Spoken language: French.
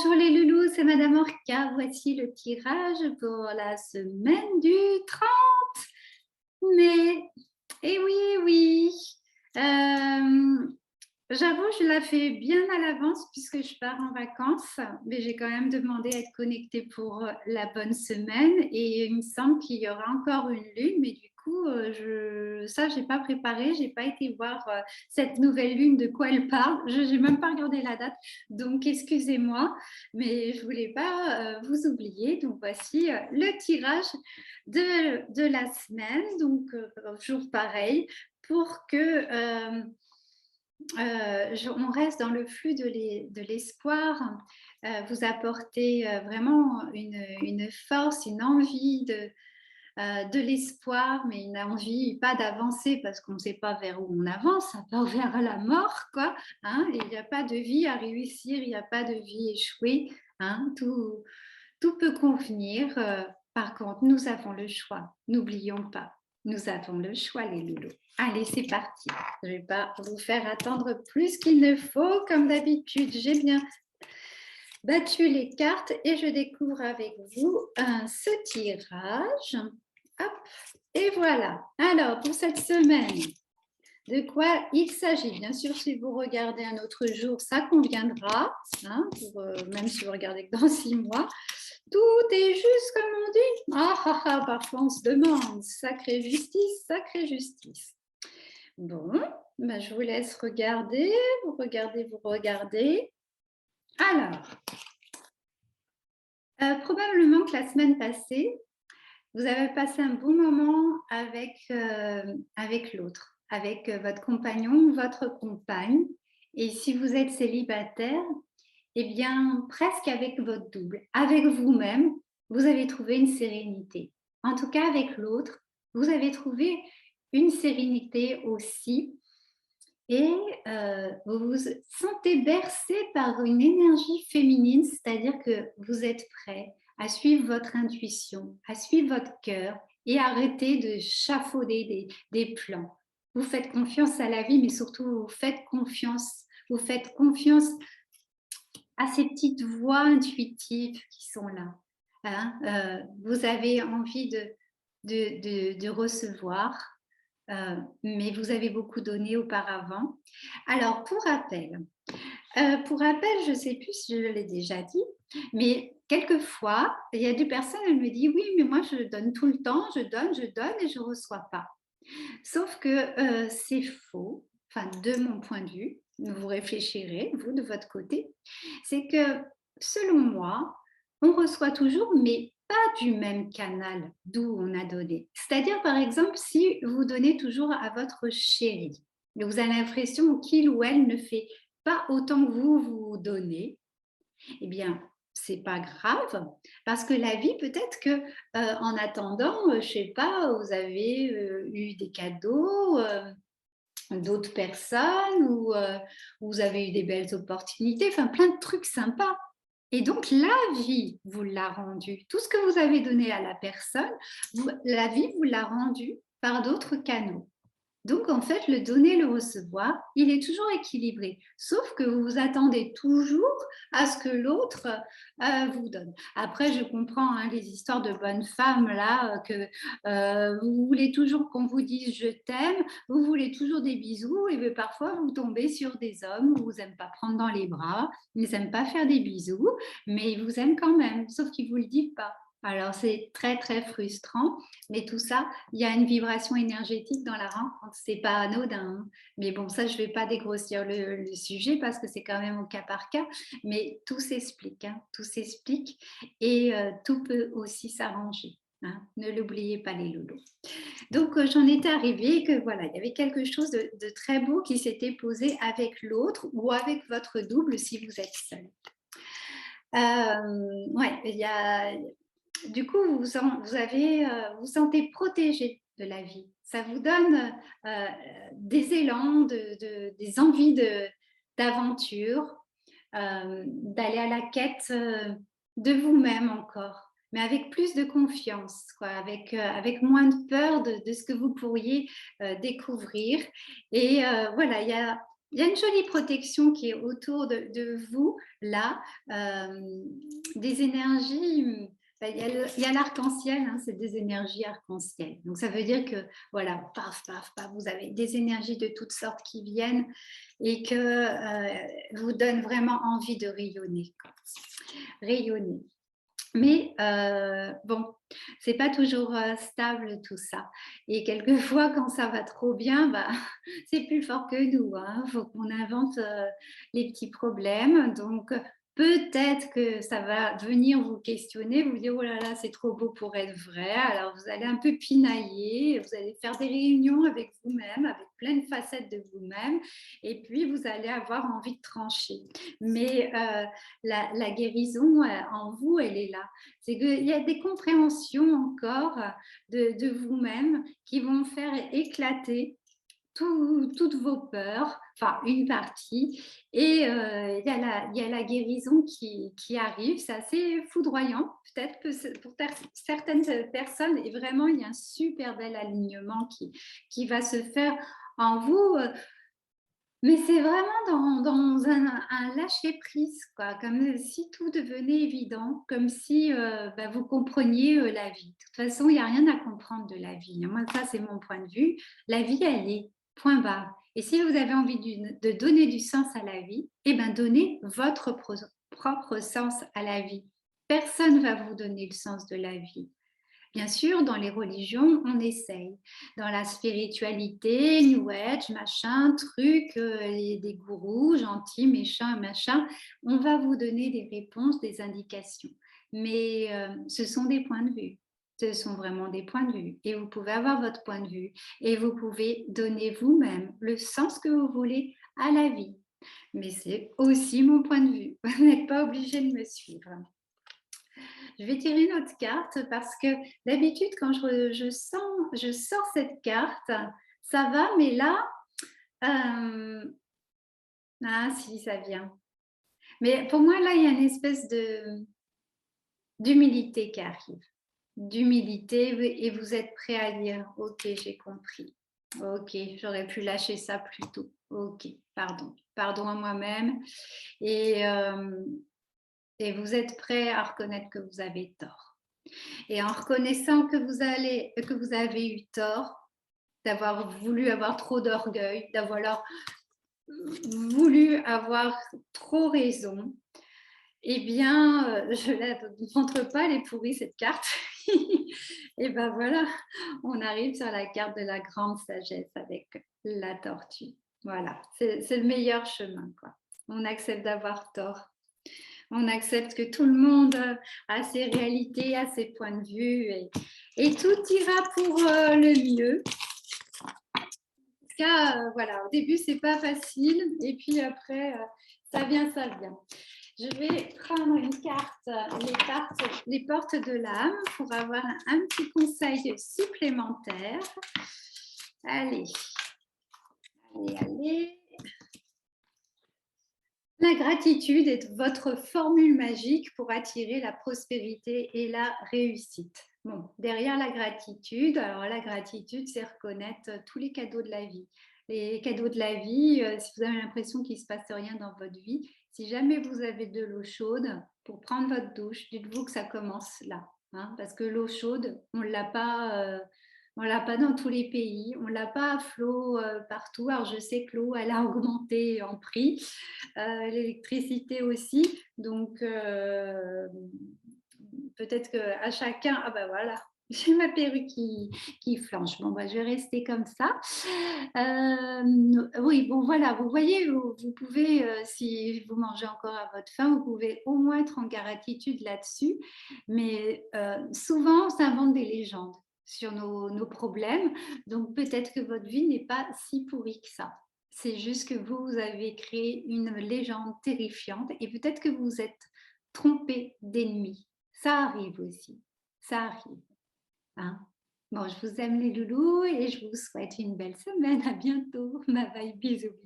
Bonjour les loulous, c'est Madame Orca. Voici le tirage pour la semaine du 30 mai. Eh oui, eh oui. J'avoue, je la fais bien à l'avance puisque je pars en vacances, mais j'ai quand même demandé à être connectée pour la bonne semaine et il me semble qu'il y aura encore une lune, mais du coup, ça, je n'ai pas préparé, je n'ai pas été voir cette nouvelle lune, de quoi elle parle, je n'ai même pas regardé la date, donc excusez-moi, mais je ne voulais pas vous oublier. Donc voici le tirage de la semaine, donc jour pareil, pour que on reste dans le flux de l'espoir, vous apportez vraiment une force, une envie de l'espoir, mais une envie pas d'avancer parce qu'on ne sait pas vers où on avance, à part vers la mort, quoi. Hein, et il n'y a pas de vie à réussir, il n'y a pas de vie échouée. Hein, tout peut convenir. Par contre, nous avons le choix. N'oublions pas, nous avons le choix, les loulous. Allez, c'est parti. Je ne vais pas vous faire attendre plus qu'il ne faut. Comme d'habitude, j'ai bien battu les cartes et je découvre avec vous ce tirage. Hop, et voilà. Alors, pour cette semaine, de quoi il s'agit? Bien sûr, si vous regardez un autre jour, ça conviendra, hein, même si vous regardez que dans 6 mois. Tout est juste comme on dit. Parfois on se demande, sacrée justice, sacrée justice. Bon, ben je vous laisse regarder, vous regardez, vous regardez. Alors, probablement que la semaine passée, vous avez passé un bon moment avec l'autre, avec votre compagnon ou votre compagne. Et si vous êtes célibataire, eh bien, presque avec votre double, avec vous-même, vous avez trouvé une sérénité. En tout cas, avec l'autre, vous avez trouvé une sérénité aussi. Et vous vous sentez bercé par une énergie féminine, c'est-à-dire que vous êtes prêt à suivre votre intuition, à suivre votre cœur et arrêter de chafauder des plans. Vous faites confiance à la vie, mais surtout vous faites confiance à ces petites voix intuitives qui sont là. Hein, vous avez envie de recevoir, mais vous avez beaucoup donné auparavant. Alors, pour rappel, je ne sais plus si je l'ai déjà dit, mais quelquefois, il y a des personnes, elles me disent, oui, mais moi, je donne tout le temps, je donne et je ne reçois pas. Sauf que c'est faux, enfin, de mon point de vue, vous réfléchirez, vous, de votre côté, c'est que, selon moi, on reçoit toujours, mais pas du même canal d'où on a donné. C'est-à-dire, par exemple, si vous donnez toujours à votre chéri, mais vous avez l'impression qu'il ou elle ne fait pas autant que vous donnez, eh bien, c'est pas grave, parce que la vie, peut-être que en attendant, je sais pas, vous avez eu des cadeaux d'autres personnes ou vous avez eu des belles opportunités, enfin plein de trucs sympas. Et donc, la vie vous l'a rendu. Tout ce que vous avez donné à la personne, la vie vous l'a rendu par d'autres canaux. Donc, en fait, le donner, le recevoir, il est toujours équilibré. Sauf que vous vous attendez toujours à ce que l'autre vous donne. Après, je comprends hein, les histoires de bonnes femmes, là, que vous voulez toujours qu'on vous dise je t'aime, vous voulez toujours des bisous, et bien, parfois, vous tombez sur des hommes où vous n'aiment pas prendre dans les bras, ils n'aiment pas faire des bisous, mais ils vous aiment quand même, sauf qu'ils ne vous le disent pas. Alors, c'est très, très frustrant, mais tout ça, il y a une vibration énergétique dans la rencontre, c'est pas anodin. Hein. Mais bon, ça, je vais pas dégrossir le sujet parce que c'est quand même au cas par cas, mais tout s'explique, hein, tout s'explique et tout peut aussi s'arranger. Hein. Ne l'oubliez pas les loulous. Donc j'en étais arrivée que voilà, il y avait quelque chose de très beau qui s'était posé avec l'autre ou avec votre double si vous êtes seul. Ouais, il y a du coup, vous sentez protégé de la vie. Ça vous donne des élans, des envies d'aventure, d'aller à la quête de vous-même encore, mais avec plus de confiance, quoi, avec moins de peur de ce que vous pourriez découvrir. Et voilà, il y a il y a une jolie protection qui est autour de vous, là, des énergies. Il y a l'arc-en-ciel, hein, c'est des énergies arc-en-ciel. Donc, ça veut dire que, voilà, paf, paf, paf, vous avez des énergies de toutes sortes qui viennent et que vous donnent vraiment envie de rayonner, quoi. Rayonner. Mais bon, c'est pas toujours stable tout ça. Et quelquefois, quand ça va trop bien, bah, c'est plus fort que nous, hein. Faut qu'on invente les petits problèmes. Donc, peut-être que ça va venir vous questionner, vous dire: «Oh là là, c'est trop beau pour être vrai». Alors, vous allez un peu pinailler, vous allez faire des réunions avec vous-même, avec plein de facettes de vous-même, et puis vous allez avoir envie de trancher. Mais la guérison en vous, elle est là. C'est qu'il y a des compréhensions encore de vous-même qui vont faire éclater toutes vos peurs, enfin une partie, et il y a la guérison qui arrive. C'est assez foudroyant, peut-être que pour certaines personnes, et vraiment il y a un super bel alignement qui va se faire en vous. Mais c'est vraiment dans un lâcher-prise, quoi, comme si tout devenait évident, comme si bah, vous compreniez la vie. De toute façon, il n'y a rien à comprendre de la vie, hein. Moi, ça, c'est mon point de vue. La vie, elle est, point barre. Et si vous avez envie de donner du sens à la vie, eh ben, donnez votre propre sens à la vie. Personne ne va vous donner le sens de la vie. Bien sûr, dans les religions, on essaye. Dans la spiritualité, New Age, machin, truc, des gourous gentils, méchants, machin, on va vous donner des réponses, des indications. Mais ce sont des points de vue. Ce sont vraiment des points de vue. Et vous pouvez avoir votre point de vue. Et vous pouvez donner vous-même le sens que vous voulez à la vie. Mais c'est aussi mon point de vue. Vous n'êtes pas obligé de me suivre. Je vais tirer une autre carte parce que d'habitude, quand je sors cette carte, ça va, mais là, ah si, ça vient. Mais pour moi, là, il y a une espèce d'humilité qui arrive. D'humilité, et vous êtes prêt à dire, ok, j'ai compris. Ok, j'aurais pu lâcher ça plus tôt. Ok, pardon. Pardon à moi-même. Et, euh, et vous êtes prêt à reconnaître que vous avez tort. Et en reconnaissant que que vous avez eu tort, d'avoir voulu avoir trop d'orgueil, d'avoir voulu avoir trop raison, eh bien, je ne la montre pas, elle est pourrie cette carte. Et ben voilà, on arrive sur la carte de la grande sagesse avec la tortue. Voilà, c'est le meilleur chemin, quoi. On accepte d'avoir tort. On accepte que tout le monde a ses réalités, a ses points de vue, et tout ira pour le mieux. En tout cas, voilà, au début, c'est pas facile, et puis après, ça vient, ça vient. Je vais prendre une carte, les portes de l'âme, pour avoir un petit conseil supplémentaire. Allez, allez, allez. La gratitude est votre formule magique pour attirer la prospérité et la réussite. Bon, derrière la gratitude, alors la gratitude, c'est reconnaître tous les cadeaux de la vie. Les cadeaux de la vie, si vous avez l'impression qu'il ne se passe rien dans votre vie, si jamais vous avez de l'eau chaude pour prendre votre douche, dites-vous que ça commence là, hein, parce que l'eau chaude, on ne l'a pas. On l'a pas dans tous les pays, on l'a pas à flot partout. Alors je sais que l'eau, elle a augmenté en prix, l'électricité aussi. Donc, peut-être qu'à chacun, ah ben voilà, j'ai ma perruque qui flanche. Bon, bah, je vais rester comme ça. Oui, bon, voilà, vous voyez, vous pouvez, si vous mangez encore à votre faim, vous pouvez au moins être en gratitude là-dessus. Mais souvent, on s'invente des légendes sur nos problèmes. Donc, peut-être que votre vie n'est pas si pourrie que ça. C'est juste que vous avez créé une légende terrifiante, et peut-être que vous êtes trompé d'ennemi. Ça arrive aussi. Ça arrive. Hein. Bon, je vous aime les loulous et je vous souhaite une belle semaine. À bientôt. Bye bye. Bisous.